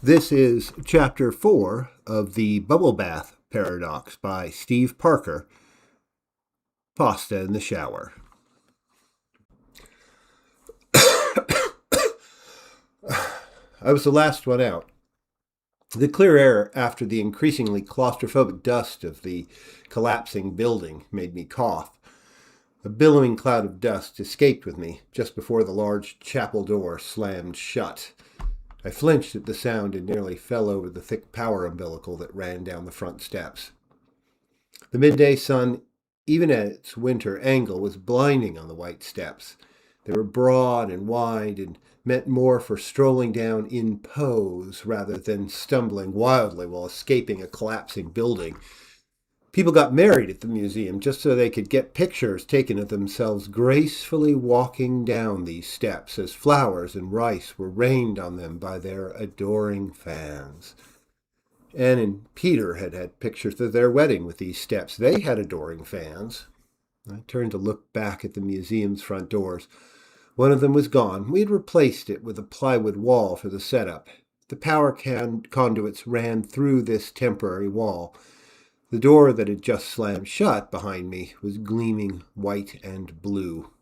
This is Chapter 4 of the Bubble Bath Paradox by Steve Parker. Pasta in the Shower. I was the last one out. The clear air after the increasingly claustrophobic dust of the collapsing building made me cough. A billowing cloud of dust escaped with me just before the large chapel door slammed shut. I flinched at the sound and nearly fell over the thick power umbilical that ran down the front steps. The midday sun, even at its winter angle, was blinding on the white steps. They were broad and wide and meant more for strolling down in pose rather than stumbling wildly while escaping a collapsing building. People got married at the museum just so they could get pictures taken of themselves gracefully walking down these steps as flowers and rice were rained on them by their adoring fans. Anne and Peter had had pictures of their wedding with these steps. They had adoring fans. I turned to look back at the museum's front doors. One of them was gone. We had replaced it with a plywood wall for the setup. The power conduits ran through this temporary wall. The door that had just slammed shut behind me was gleaming white and blue.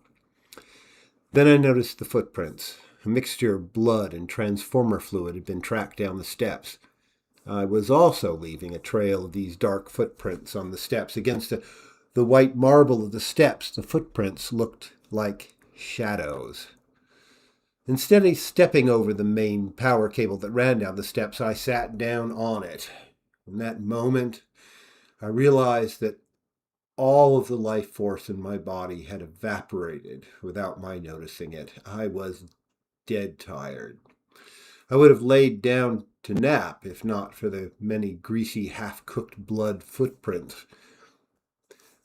Then I noticed the footprints. A mixture of blood and transformer fluid had been tracked down the steps. I was also leaving a trail of these dark footprints on the steps. Against the white marble of the steps, the footprints looked like shadows. Instead of stepping over the main power cable that ran down the steps, I sat down on it. In that moment, I realized that all of the life force in my body had evaporated without my noticing it. I was dead tired. I would have laid down to nap if not for the many greasy, half-cooked blood footprints.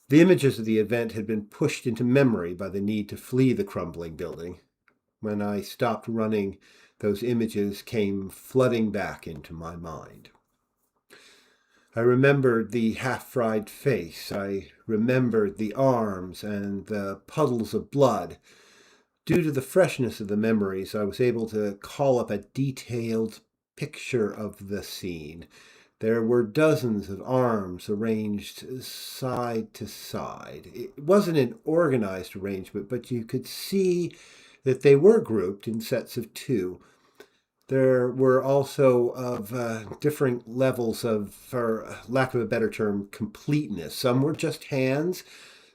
The images of the event had been pushed into memory by the need to flee the crumbling building. When I stopped running, those images came flooding back into my mind. I remembered the half-fried face. I remembered the arms and the puddles of blood. Due to the freshness of the memories, I was able to call up a detailed picture of the scene. There were dozens of arms arranged side to side. It wasn't an organized arrangement, but you could see that they were grouped in sets of two. There were also of different levels of, for lack of a better term, completeness. Some were just hands,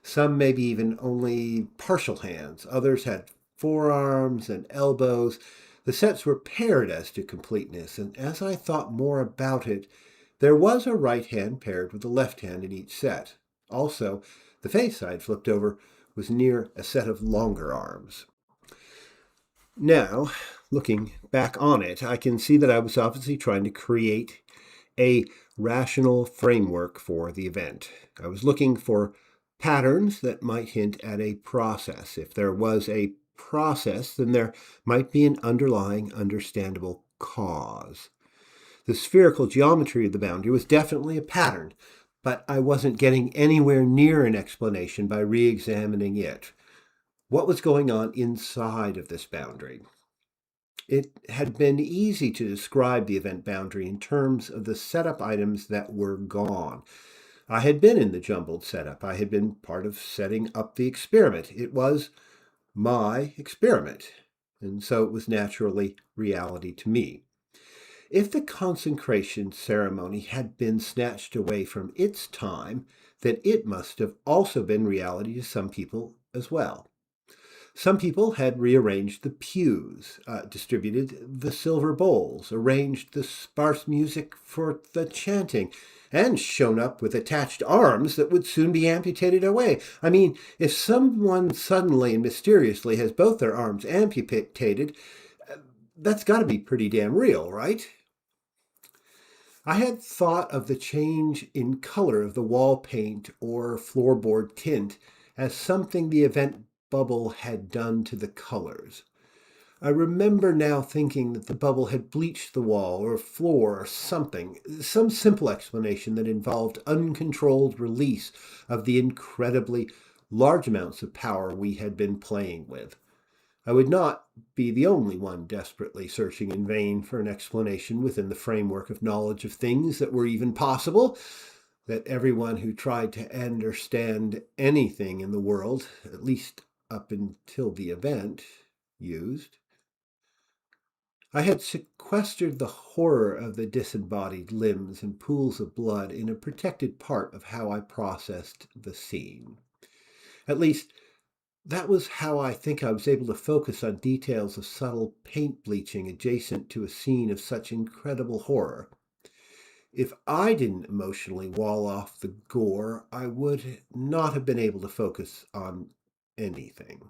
some maybe even only partial hands. Others had forearms and elbows. The sets were paired as to completeness, and as I thought more about it, there was a right hand paired with a left hand in each set. Also, the face I had flipped over was near a set of longer arms. Now, looking back on it, I can see that I was obviously trying to create a rational framework for the event. I was looking for patterns that might hint at a process. If there was a process, then there might be an underlying, understandable cause. The spherical geometry of the boundary was definitely a pattern, but I wasn't getting anywhere near an explanation by re-examining it. What was going on inside of this boundary? It had been easy to describe the event boundary in terms of the setup items that were gone. I had been in the jumbled setup. I had been part of setting up the experiment. It was my experiment, and so it was naturally reality to me. If the consecration ceremony had been snatched away from its time, then it must have also been reality to some people as well. Some people had rearranged the pews, distributed the silver bowls, arranged the sparse music for the chanting, and shown up with attached arms that would soon be amputated away. I mean, if someone suddenly and mysteriously has both their arms amputated, that's got to be pretty damn real, right? I had thought of the change in color of the wall paint or floorboard tint as something the event bubble had done to the colors. I remember now thinking that the bubble had bleached the wall or floor or something, some simple explanation that involved uncontrolled release of the incredibly large amounts of power we had been playing with. I would not be the only one desperately searching in vain for an explanation within the framework of knowledge of things that were even possible, that everyone who tried to understand anything in the world, at least up until the event, used. I had sequestered the horror of the disembodied limbs and pools of blood in a protected part of how I processed the scene. At least, that was how I think I was able to focus on details of subtle paint bleaching adjacent to a scene of such incredible horror. If I didn't emotionally wall off the gore, I would not have been able to focus on anything.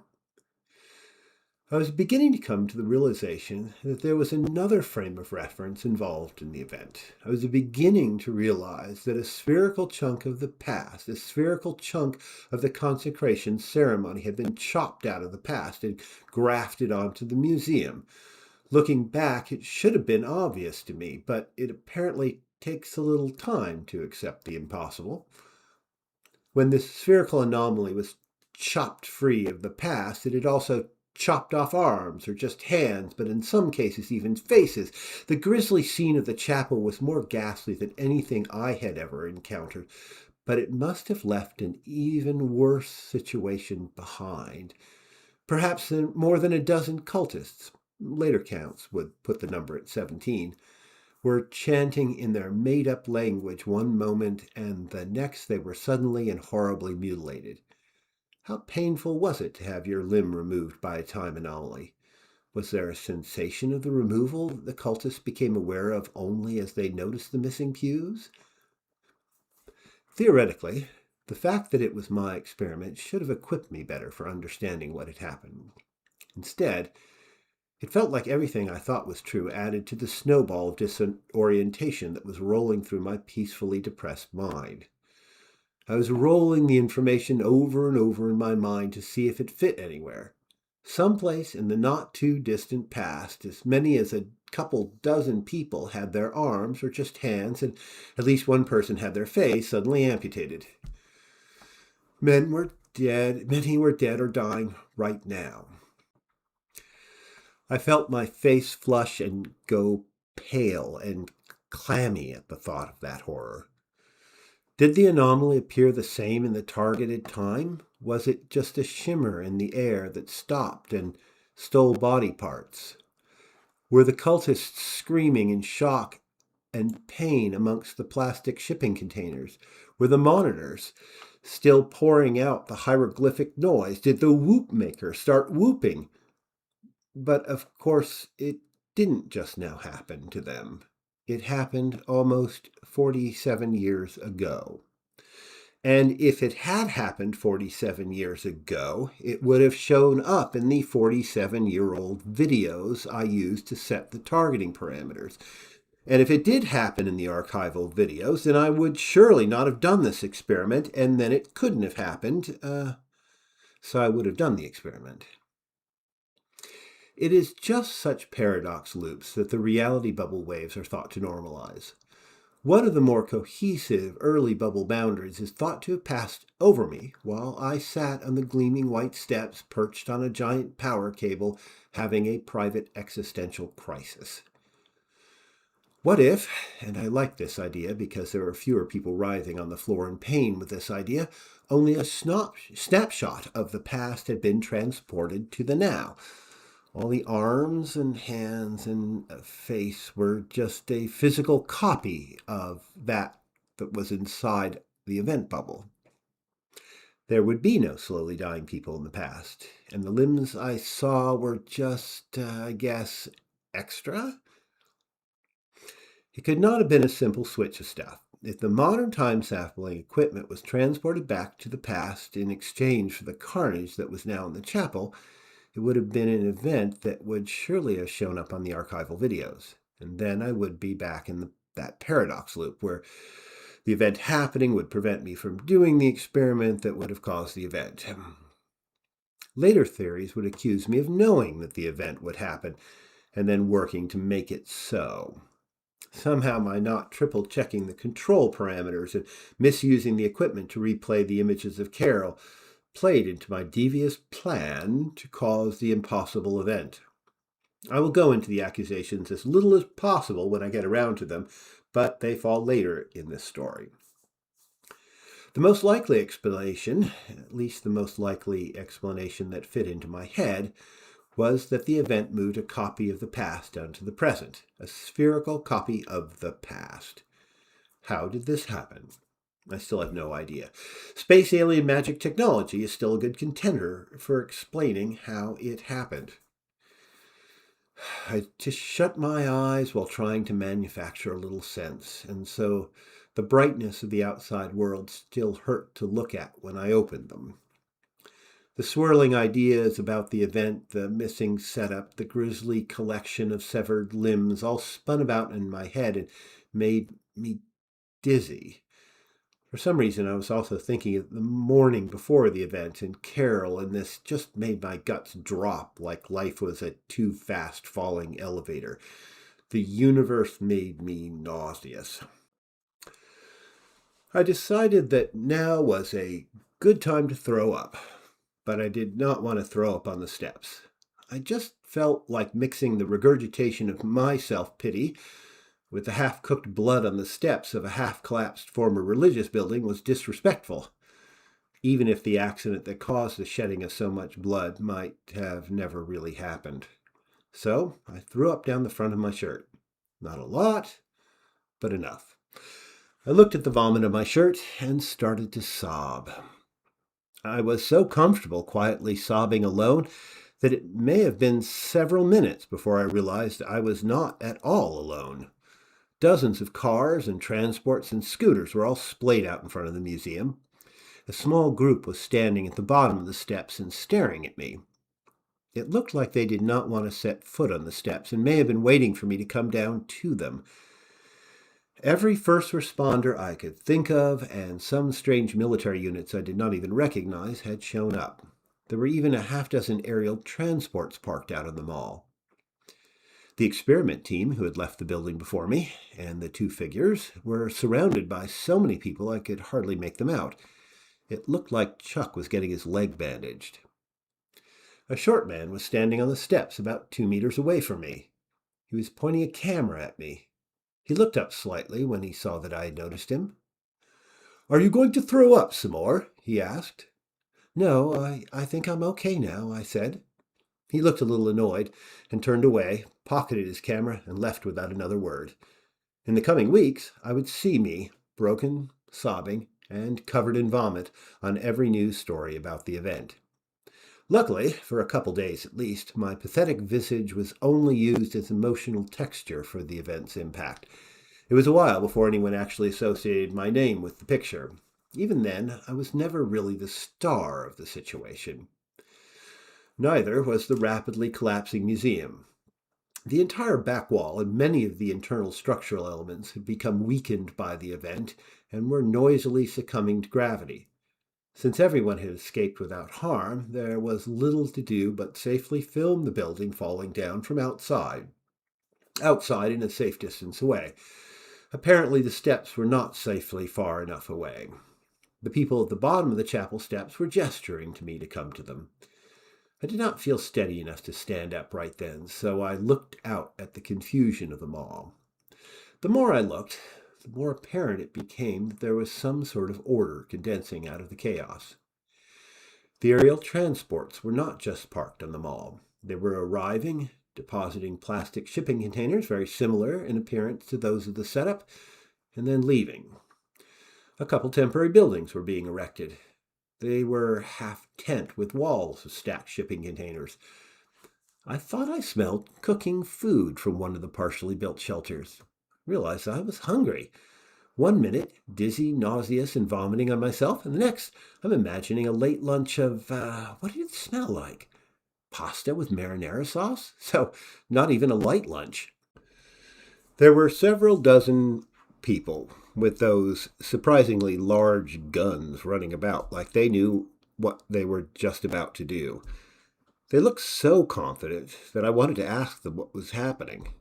I was beginning to come to the realization that there was another frame of reference involved in the event. I was beginning to realize that a spherical chunk of the past, a spherical chunk of the consecration ceremony had been chopped out of the past and grafted onto the museum. Looking back, it should have been obvious to me, but it apparently takes a little time to accept the impossible. When this spherical anomaly was chopped free of the past, it had also chopped off arms or just hands, but in some cases even faces. The grisly scene of the chapel was more ghastly than anything I had ever encountered, but it must have left an even worse situation behind. Perhaps more than a dozen cultists, later counts would put the number at 17, were chanting in their made-up language one moment, and the next they were suddenly and horribly mutilated. How painful was it to have your limb removed by a time anomaly? Was there a sensation of the removal that the cultists became aware of only as they noticed the missing pews? Theoretically, the fact that it was my experiment should have equipped me better for understanding what had happened. Instead, it felt like everything I thought was true added to the snowball of disorientation that was rolling through my peacefully depressed mind. I was rolling the information over and over in my mind to see if it fit anywhere. Someplace in the not too distant past, as many as a couple dozen people had their arms or just hands, and at least one person had their face suddenly amputated. Many were dead or dying right now. I felt my face flush and go pale and clammy at the thought of that horror. Did the anomaly appear the same in the targeted time? Was it just a shimmer in the air that stopped and stole body parts? Were the cultists screaming in shock and pain amongst the plastic shipping containers? Were the monitors still pouring out the hieroglyphic noise? Did the whoop maker start whooping? But of course, it didn't just now happen to them. It happened almost 47 years ago. And if it had happened 47 years ago, it would have shown up in the 47-year-old videos I used to set the targeting parameters. And if it did happen in the archival videos, then I would surely not have done this experiment, and then it couldn't have happened, so I would have done the experiment. It is just such paradox loops that the reality bubble waves are thought to normalize. One of the more cohesive early bubble boundaries is thought to have passed over me while I sat on the gleaming white steps perched on a giant power cable having a private existential crisis. What if, and I like this idea because there are fewer people writhing on the floor in pain with this idea, only a snapshot of the past had been transported to the now. All the arms and hands and face were just a physical copy of that was inside the event bubble. There would be no slowly dying people in the past, and the limbs I saw were just, I guess, extra? It could not have been a simple switch of stuff. If the modern time sampling equipment was transported back to the past in exchange for the carnage that was now in the chapel, it would have been an event that would surely have shown up on the archival videos. And then I would be back in that paradox loop where the event happening would prevent me from doing the experiment that would have caused the event. Later theories would accuse me of knowing that the event would happen and then working to make it so. Somehow by not triple checking the control parameters and misusing the equipment to replay the images of Carol, played into my devious plan to cause the impossible event. I will go into the accusations as little as possible when I get around to them, but they fall later in this story. The most likely explanation, at least the most likely explanation that fit into my head, was that the event moved a copy of the past down to the present, a spherical copy of the past. How did this happen? I still have no idea. Space alien magic technology is still a good contender for explaining how it happened. I just shut my eyes while trying to manufacture a little sense, and so the brightness of the outside world still hurt to look at when I opened them. The swirling ideas about the event, the missing setup, the grisly collection of severed limbs all spun about in my head and made me dizzy. For some reason, I was also thinking of the morning before the event and Carol, and this just made my guts drop like life was a too fast falling elevator. The universe made me nauseous. I decided that now was a good time to throw up, but I did not want to throw up on the steps. I just felt like mixing the regurgitation of my self-pity with the half-cooked blood on the steps of a half-collapsed former religious building was disrespectful, even if the accident that caused the shedding of so much blood might have never really happened. So I threw up down the front of my shirt. Not a lot, but enough. I looked at the vomit of my shirt and started to sob. I was so comfortable quietly sobbing alone that it may have been several minutes before I realized I was not at all alone. Dozens of cars and transports and scooters were all splayed out in front of the museum. A small group was standing at the bottom of the steps and staring at me. It looked like they did not want to set foot on the steps and may have been waiting for me to come down to them. Every first responder I could think of and some strange military units I did not even recognize had shown up. There were even a half-dozen aerial transports parked out in the mall. The experiment team, who had left the building before me, and the two figures, were surrounded by so many people I could hardly make them out. It looked like Chuck was getting his leg bandaged. A short man was standing on the steps about 2 meters away from me. He was pointing a camera at me. He looked up slightly when he saw that I had noticed him. "Are you going to throw up some more?" he asked. "No, I think I'm okay now," I said. He looked a little annoyed and turned away, pocketed his camera, and left without another word. In the coming weeks, I would see me, broken, sobbing, and covered in vomit, on every news story about the event. Luckily, for a couple days at least, my pathetic visage was only used as emotional texture for the event's impact. It was a while before anyone actually associated my name with the picture. Even then, I was never really the star of the situation. Neither was the rapidly collapsing museum. The entire back wall and many of the internal structural elements had become weakened by the event and were noisily succumbing to gravity. Since everyone had escaped without harm, there was little to do but safely film the building falling down from outside in a safe distance away. Apparently the steps were not safely far enough away. The people at the bottom of the chapel steps were gesturing to me to come to them. I did not feel steady enough to stand up right then, so I looked out at the confusion of them all. The more I looked, the more apparent it became that there was some sort of order condensing out of the chaos. The aerial transports were not just parked on the mall. They were arriving, depositing plastic shipping containers very similar in appearance to those of the setup, and then leaving. A couple temporary buildings were being erected. They were half tent with walls of stacked shipping containers. I thought I smelled cooking food from one of the partially built shelters. Realized I was hungry. 1 minute, dizzy, nauseous, and vomiting on myself, and the next, I'm imagining a late lunch of, what did it smell like? Pasta with marinara sauce? So, not even a light lunch. There were several dozen people with those surprisingly large guns running about like they knew what they were just about to do. They looked so confident that I wanted to ask them what was happening.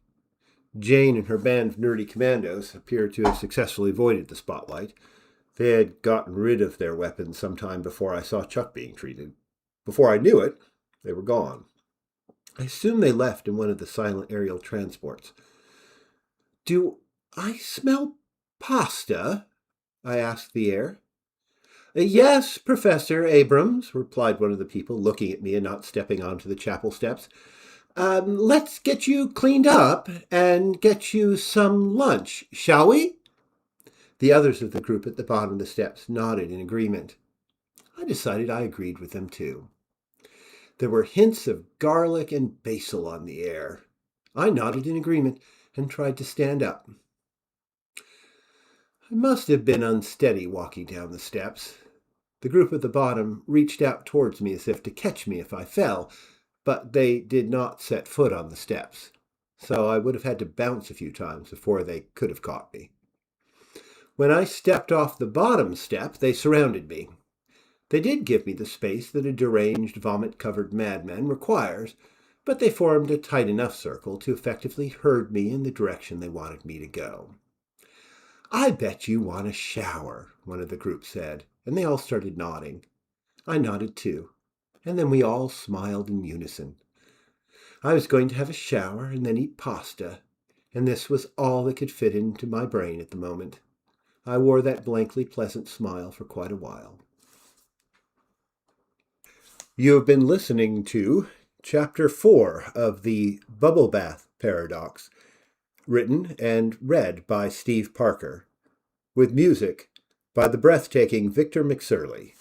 Jane and her band of nerdy commandos appeared to have successfully avoided the spotlight. They had gotten rid of their weapons some time before I saw Chuck being treated. Before I knew it, they were gone. I assume they left in one of the silent aerial transports. Do I smell pasta? I asked the air. Yes, Professor Abrams, replied one of the people, looking at me and not stepping onto the chapel steps. Let's get you cleaned up and get you some lunch, shall we? The others of the group at the bottom of the steps nodded in agreement. I decided I agreed with them too. There were hints of garlic and basil on the air. I nodded in agreement and tried to stand up. I must have been unsteady walking down the steps. The group at the bottom reached out towards me as if to catch me if I fell, but they did not set foot on the steps, so I would have had to bounce a few times before they could have caught me. When I stepped off the bottom step, they surrounded me. They did give me the space that a deranged, vomit-covered madman requires, but they formed a tight enough circle to effectively herd me in the direction they wanted me to go. I bet you want a shower, one of the group said, and they all started nodding. I nodded too, and then we all smiled in unison. I was going to have a shower and then eat pasta, and this was all that could fit into my brain at the moment. I wore that blankly pleasant smile for quite a while. You have been listening to Chapter 4 of the Bubble Bath Paradox, written and read by Steve Parker, with music by the breathtaking Victor McSurley.